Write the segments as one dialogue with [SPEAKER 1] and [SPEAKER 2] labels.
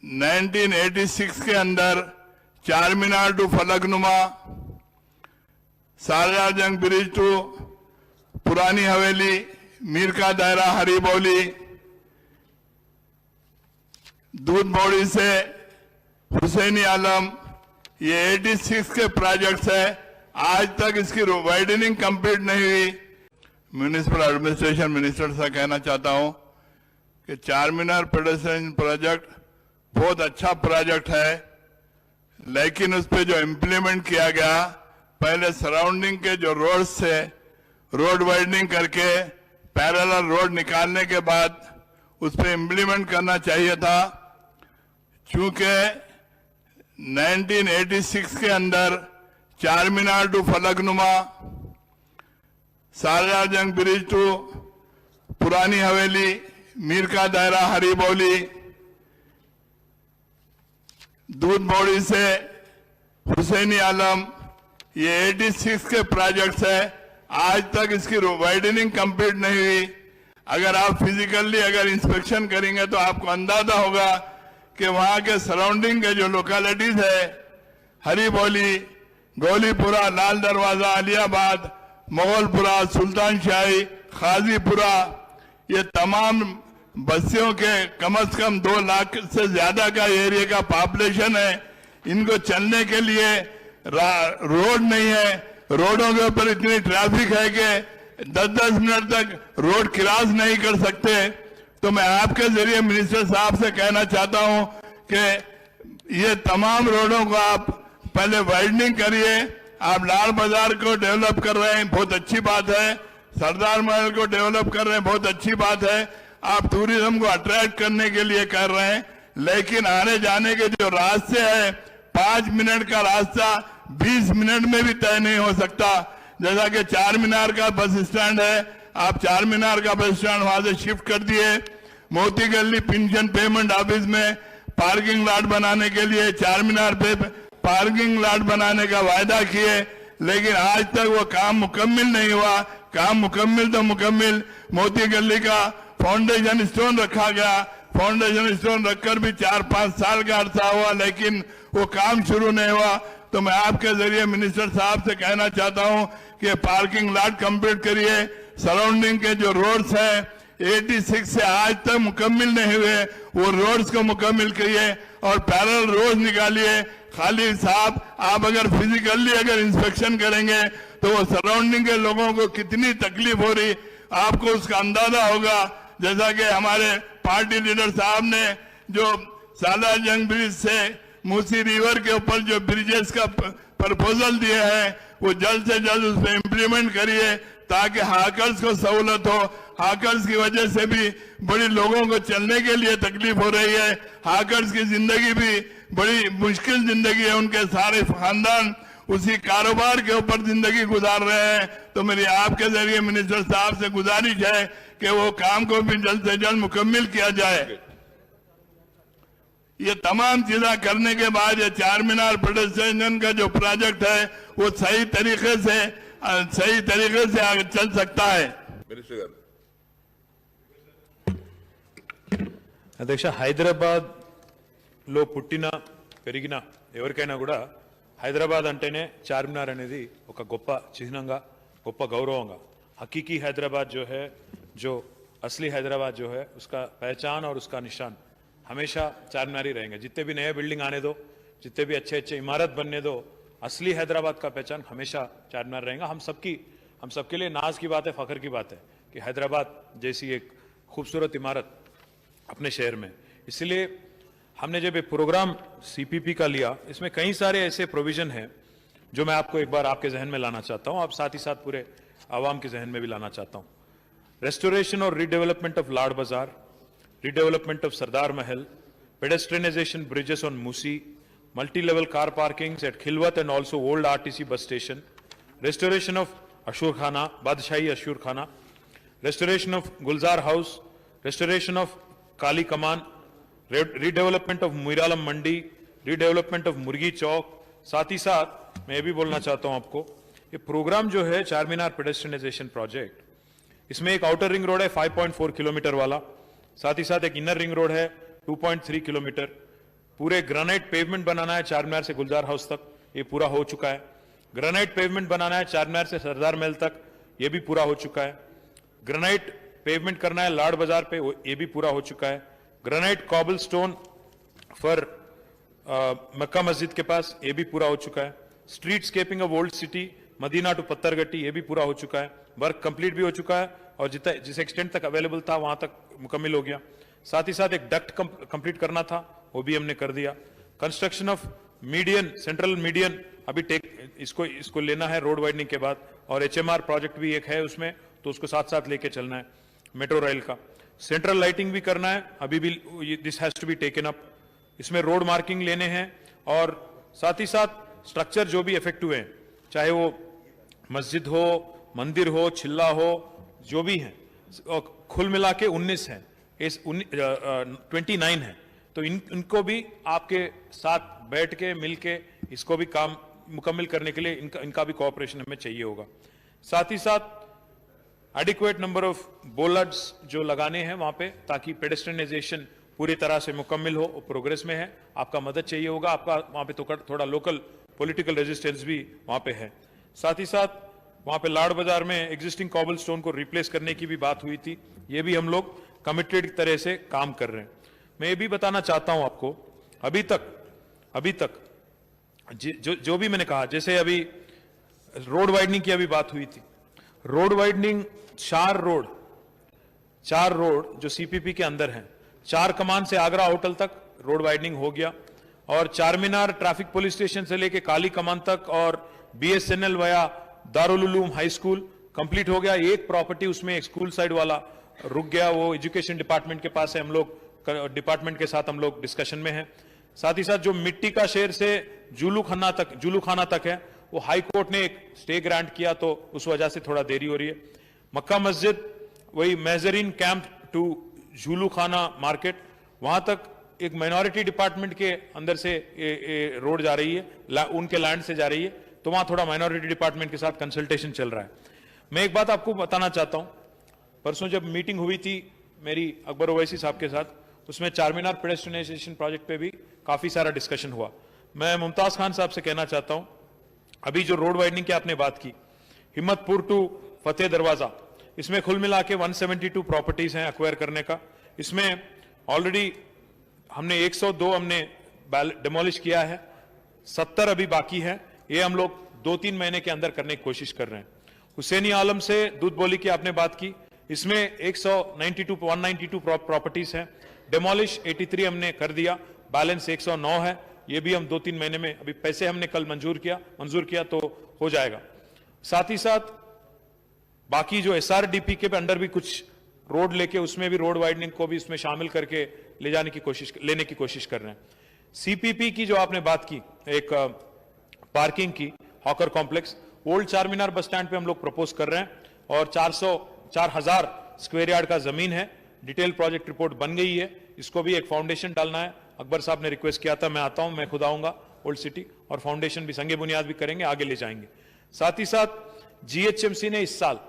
[SPEAKER 1] 1986 के अंदर चार मीनार टू फलकनुमा, सालार जंग ब्रिज टू पुरानी हवेली, मीर का दायरा हरिबौली, दूध बौड़ी से हुसैनी आलम, ये 86 के प्रोजेक्ट्स है। आज तक इसकी वाइडनिंग कंप्लीट नहीं हुई। म्यूनिसिपल एडमिनिस्ट्रेशन मिनिस्टर से कहना चाहता हूं कि चार मीनार पेडेस्ट्रियन प्रोजेक्ट बहुत अच्छा प्रोजेक्ट है, लेकिन उस पर जो इम्प्लीमेंट किया गया, पहले सराउंडिंग के जो रोड्स थे रोड वाइडनिंग करके पैरेलल रोड निकालने के बाद उस पर इम्प्लीमेंट करना चाहिए था। चूंकि 1986 के अंदर चार मीनार टू फलकनुमा, सालार जंग ब्रिज टू पुरानी हवेली, मीर का दायरा हरिबौली, दूध बौड़ी से हुसैनी आलम, ये 86 के प्रोजेक्ट्स है। आज तक इसकी वाइडनिंग कंप्लीट नहीं हुई। अगर आप फिजिकली अगर इंस्पेक्शन करेंगे तो आपको अंदाजा होगा कि वहां के सराउंडिंग के जो लोकेलिटीज है, हरिबौली, गोलीपुरा, लाल दरवाजा, अलियाबाद, मोगलपुरा, सुल्तान शाही, खाजीपुरा, ये तमाम बस्तियों के कम से कम 2 लाख से ज्यादा का एरिया का पॉपुलेशन है। इनको चलने के लिए रोड नहीं है। रोडों के ऊपर इतनी ट्रैफिक है कि 10-10 मिनट तक रोड क्रॉस नहीं कर सकते। तो मैं आपके जरिए मिनिस्टर साहब से कहना चाहता हूं कि ये तमाम रोडों को आप पहले वाइडनिंग करिए। आप लाल बाजार को डेवलप कर रहे हैं, बहुत अच्छी बात है। सरदार महल को डेवलप कर रहे हैं, बहुत अच्छी बात है। आप टूरिज्म को अट्रैक्ट करने के लिए कर रहे हैं, लेकिन आने जाने के जो रास्ते हैं, 5 मिनट का रास्ता 20 मिनट में भी तय नहीं हो सकता। जैसा कि चार मीनार का बस स्टैंड है, आप चार मीनार का बस स्टैंड वहां से शिफ्ट कर दिए। मोती गली पेंशन पेमेंट ऑफिस में पार्किंग लॉट बनाने के लिए चार मीनार पे पार्किंग लॉट बनाने का वायदा किए, लेकिन आज तक वो काम मुकम्मिल नहीं हुआ। काम मुकम्मिल तो मुकम्मिल, मोती गली का फाउंडेशन स्टोन रखा गया, फाउंडेशन स्टोन रखकर भी 4-5 साल का अरसा हुआ, लेकिन वो काम शुरू नहीं हुआ। तो मैं आपके जरिए मिनिस्टर साहब से कहना चाहता हूं कि पार्किंग लॉट कंप्लीट करिए। सराउंडिंग के जो रोड्स हैं 86 से आज तक मुकम्मिल नहीं हुए, वो रोड्स को मुकम्मिल करिए और पैरेलल रोड निकालिए। खाली साहब, आप अगर फिजिकली अगर इंस्पेक्शन करेंगे तो वो सराउंडिंग के लोगों को कितनी तकलीफ हो रही आपको उसका अंदाजा होगा। जैसा कि हमारे पार्टी लीडर साहब ने जो सालार जंग ब्रिज से मूसी रिवर के ऊपर जो ब्रिजेस का प्रपोजल दिए हैं, वो जल्द से जल्द उस पर इम्प्लीमेंट करिए ताकि हाकर्स को सहूलत हो। हाकर्स की वजह से भी बड़ी लोगों को चलने के लिए तकलीफ हो रही है। हाकर्स की जिंदगी भी बड़ी मुश्किल जिंदगी है, उनके सारे खानदान उसी कारोबार के ऊपर जिंदगी गुजार रहे हैं। तो मेरी आपके जरिए मिनिस्टर साहब से गुजारिश है कि वो काम को भी जल्द से जल्द मुकम्मिल किया जाए। ये तमाम चीजें करने के बाद ये चार मीनार पेडेस्ट्रियन का जो प्रोजेक्ट है वो सही तरीके से आगे चल सकता है।
[SPEAKER 2] అధ్యక్ష, హైదరాబాద్ లో పుట్టిన పెరిగిన ఎవరికైనా కూడా హైదరాబాద్ అంటేనే చార్మినార్ అనేది ఒక గొప్ప చిహ్నంగా, గొప్ప గౌరవంగా, हकीकी हैदराबाद जो है, जो असली हैदराबाद जो है, उसका पहचान और उसका निशान हमेशा चारमीनार ही रहेंगे। जितने भी नए बिल्डिंग आने दो, जितने भी अच्छे अच्छे इमारत बनने दो, असली हैदराबाद का पहचान हमेशा चारमीनार रहेगा। हम सबके लिए नाज की बात है, फख्र की बात है कि हैदराबाद जैसी एक खूबसूरत इमारत अपने शहर में। इसलिए हमने जब ये प्रोग्राम सीपीपी का लिया, इसमें कई सारे ऐसे प्रोविजन हैं जो मैं आपको एक बार आपके जहन में लाना चाहता हूं, आप साथ ही साथ पूरे आवाम के जहन में भी लाना चाहता हूं। रेस्टोरेशन और रीडेवलपमेंट ऑफ लाड बाजार, redevelopment of Sardar Mahal, pedestrianization bridges on Musi, multi-level car parkings at Khilwat and also old RTC bus station, restoration of Ashur Khana, Badshai Ashur Khana, restoration of Gulzar House, restoration of Kali Kaman, redevelopment of Muiralam Mandi, redevelopment of Murgi Chowk। साथ ही साथ मैं ये भी बोलना चाहता हूं आपको, ये प्रोग्राम जो है चारमीनार पेडेस्ट्रियनाइजेशन प्रोजेक्ट, इसमें एक आउटर रिंग रोड है 5.4 किलोमीटर वाला, साथ ही साथ एक इनर रिंग रोड है 2.3 किलोमीटर, पूरे ग्रेनाइट पेवमेंट बनाना है चार मीनार से गुलजार हाउस तक, ये पूरा हो चुका है। ग्रेनाइट पेवमेंट बनाना है चार मीनार से सरदार महल तक, ये भी पूरा हो चुका है। ग्रेनाइट पेवमेंट करना है लाड बाजार पे, ये भी पूरा हो चुका है। Granite cobble stone for Mecca Masjid के पास, ये भी पूरा हो चुका है। Streetscaping of old city Madina to Pathargatti, ये भी पूरा हो चुका है। वर्क कंप्लीट भी हो चुका है और जिस एक्सटेंट तक अवेलेबल था वहां तक मुकम्मल हो गया। साथ ही साथ एक डक्ट कंप्लीट करना था, वो भी हमने कर दिया। Construction of median, central median अभी इसको लेना है रोड वाइडनिंग के बाद, और HMR प्रोजेक्ट भी एक है उसमें, तो उसको साथ साथ लेके चलना है। मेट्रो रेल का सेंट्रल लाइटिंग भी करना है, अभी भी this has to be taken up. इसमें रोड मार्किंग लेने हैं, और साथ ही साथ स्ट्रक्चर जो भी इफेक्ट हुए हैं, चाहे वो मस्जिद हो, मंदिर हो, चिल्ला हो, जो भी है, कुल मिला के 19 है, 29 है। तो इनको भी आपके साथ बैठ के मिल के इसको भी काम मुकम्मल करने के लिए इनका भी कोऑपरेशन हमें चाहिए होगा। साथ ही साथ एडिक्वेट नंबर ऑफ बोलर्ड्स जो लगाने हैं वहां पे, ताकि पेडेस्ट्रियनाइजेशन पूरी तरह से मुकम्मल हो, प्रोग्रेस में है। आपका मदद चाहिए होगा, आपका वहां पे तो थोड़ा लोकल पॉलिटिकल रेजिस्टेंस भी वहां पे है। साथ ही साथ वहां पे लाड बाजार में एग्जिस्टिंग कॉबल स्टोन को रिप्लेस करने की भी बात हुई थी, ये भी हम लोग कमिटेड तरह से काम कर रहे हैं। मैं ये भी बताना चाहता हूं आपको, अभी तक जो भी मैंने कहा, जैसे अभी रोड वाइडनिंग की अभी बात हुई थी, रोड वाइडनिंग चार रोड जो CPP के अंदर हैं, चार कमान से आगरा होटल तक रोड वाइडनिंग हो गया, और चार मीनार ट्रैफिक पुलिस स्टेशन से लेके काली कमान तक, और BSNL वया Darul Uloom high school complete हो गया। एक प्रॉपर्टी उसमें एक स्कूल साइड वाला रुक गया, वो एजुकेशन डिपार्टमेंट के पास है, हम लोग डिपार्टमेंट के साथ हम लोग डिस्कशन में हैं। साथ ही साथ जो मिट्टी का शहर से जूलू खाना तक है, वो हाई कोर्ट ने एक स्टे ग्रांट किया, तो उस वजह से थोड़ा देरी हो रही है। मक्का मस्जिद वही मेजरीन कैंप टू जूलू खाना मार्केट, वहां तक एक माइनॉरिटी डिपार्टमेंट के अंदर से रोड जा रही है, उनके लैंड से जा रही है, तो वहां थोड़ा माइनॉरिटी डिपार्टमेंट के साथ कंसल्टेशन चल रहा है। मैं एक बात आपको बताना चाहता हूं, परसों जब मीटिंग हुई थी मेरी अकबर ओवैसी साहब के साथ, उसमें चार मीनार पेडेस्ट्रियनाइजेशन प्रोजेक्ट पे भी काफी सारा डिस्कशन हुआ। मैं मुमताज खान साहब से कहना चाहता हूं, अभी जो रोड वाइडनिंग की आपने बात की, हिम्मतपुर टू फतेह दरवाजा, इसमें कुल मिला के 172 प्रॉपर्टीज हैं एक्वायर करने का। इसमें ऑलरेडी हमने 102 हमने डिमोलिश किया है, 70 अभी बाकी है, ये हम लोग 2-3 महीने के अंदर करने की कोशिश कर रहे हैं। हुसैनी आलम से दूध बोली की आपने बात की, इसमें 192 प्रॉपर्टीज हैं, डिमोलिश 83 हमने कर दिया, बैलेंस 109 है, ये भी हम 2-3 महीने में, अभी पैसे हमने कल मंजूर किया तो हो जाएगा। साथ ही साथ बाकी जो SRDP के अंडर भी कुछ रोड लेके, उसमें भी रोड वाइडनिंग को भी इसमें शामिल करके लेने की कोशिश कर रहे हैं। CPP की जो आपने बात की, एक पार्किंग की, हॉकर कॉम्प्लेक्स, ओल्ड चार मीनार बस स्टैंड पे हम लोग प्रपोज कर रहे हैं, और 4,000 स्क्वायर यार्ड का जमीन है, डिटेल प्रोजेक्ट रिपोर्ट बन गई है, इसको भी एक फाउंडेशन डालना है। अकबर साहब ने रिक्वेस्ट किया था, मैं आता हूं, मैं खुद आऊंगा ओल्ड सिटी, और फाउंडेशन भी संगे बुनियाद भी करेंगे, आगे ले जाएंगे। साथ ही साथ GHMC ने इस साल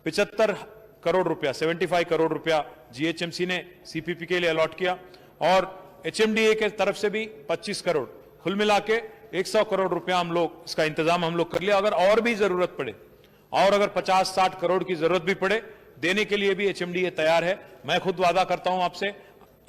[SPEAKER 2] 75 करोड़ रुपया, 75 करोड़ रुपया GHMC ने CPP के लिए अलॉट किया, और HMDA के तरफ से भी 25 करोड़, कुल मिला के 100 करोड़ रुपया हम लोग, इसका इंतजाम हम लोग कर लिया। अगर और भी जरूरत पड़े, और अगर 50-60 करोड़ की जरूरत भी पड़े, देने के लिए भी HMDA तैयार है। मैं खुद वादा करता हूं आपसे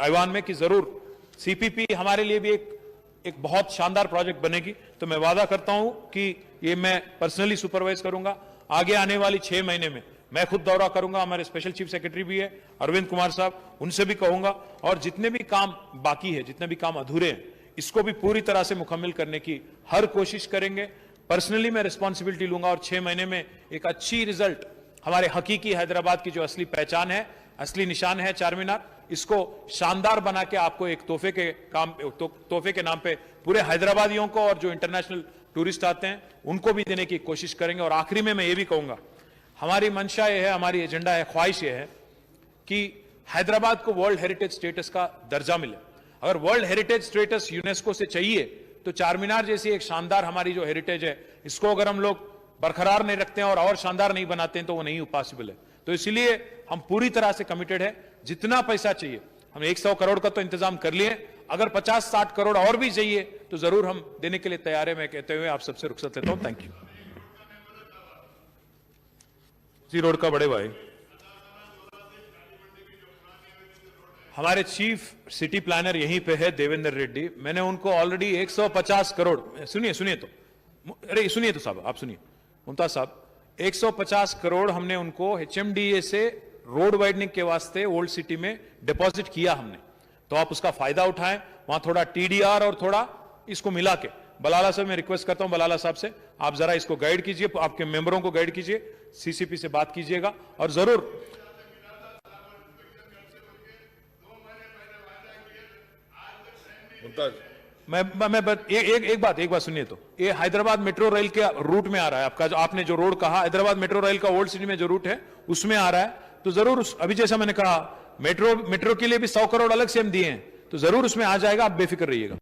[SPEAKER 2] ऐवान में कि जरूर CPP हमारे लिए भी एक बहुत शानदार प्रोजेक्ट बनेगी, तो मैं वादा करता हूं कि ये मैं पर्सनली सुपरवाइज करूंगा। आगे आने वाली 6 महीने में मैं खुद दौरा करूंगा, हमारे स्पेशल चीफ सेक्रेटरी भी है अरविंद कुमार साहब, उनसे भी कहूंगा, और जितने भी काम बाकी है, जितने भी काम अधूरे हैं, इसको भी पूरी तरह से मुकम्मल करने की हर कोशिश करेंगे। पर्सनली मैं रिस्पॉन्सिबिलिटी लूंगा, और 6 महीने में एक अच्छी रिजल्ट, हमारे हकीकी हैदराबाद की जो असली पहचान है, असली निशान है चार मीनार, इसको शानदार बना के आपको एक तोहफे के नाम पे पूरे हैदराबादियों को, और जो इंटरनेशनल टूरिस्ट आते हैं उनको भी देने की कोशिश करेंगे। और आखिरी में मैं ये भी कहूंगा, हमारी मंशा ये है, हमारी एजेंडा है, ख्वाहिश ये है कि हैदराबाद को वर्ल्ड हेरिटेज स्टेटस का दर्जा मिले। अगर वर्ल्ड हेरिटेज स्टेटस यूनेस्को से चाहिए, तो चार मीनार जैसी एक शानदार हमारी जो हेरिटेज है, इसको अगर हम लोग बरकरार नहीं रखते हैं और शानदार नहीं बनाते हैं, तो वो नहीं पॉसिबल है। तो इसलिए हम पूरी तरह से कमिटेड है, जितना पैसा चाहिए, हम 100 करोड़ का तो इंतजाम कर लिए, अगर 50-60 करोड़ और भी चाहिए तो जरूर हम देने के लिए तैयार है। मैं कहते हुए आप सबसे रुखसत लेता हूं। Thank you. जी रोड का बड़े भाई, हमारे चीफ सिटी प्लानर यहीं पे है देवेंद्र रेड्डी। मैंने उनको ऑलरेडी 150 करोड़, सुनिए तो, अरे सुनिए तो साहब, आप सुनिए मुमताज साहब, 150 करोड़ हमने उनको HMDA से रोड वाइडनिंग के वास्ते ओल्ड सिटी में डिपॉजिट किया हमने, तो आप उसका फायदा उठाएं। वहां थोड़ा TDR और थोड़ा इसको मिला के, बलाला साहब मैं रिक्वेस्ट करता हूं बलाला साहब से, आप जरा इसको गाइड कीजिए, आपके मेंबरों को गाइड कीजिए, CCP से बात कीजिएगा और जरूर एक बात सुनिए तो, ये हैदराबाद मेट्रो रेल के रूट में आ रहा है आपका, जो आपने जो रोड कहा हैदराबाद मेट्रो रेल का ओल्ड सिटी में जो रूट है उसमें आ रहा है, तो जरूर अभी जैसा मैंने कहा मेट्रो के लिए भी 100 करोड़ अलग से हम दिए हैं, तो जरूर उसमें आ जाएगा, आप बेफिक्र रहिएगा।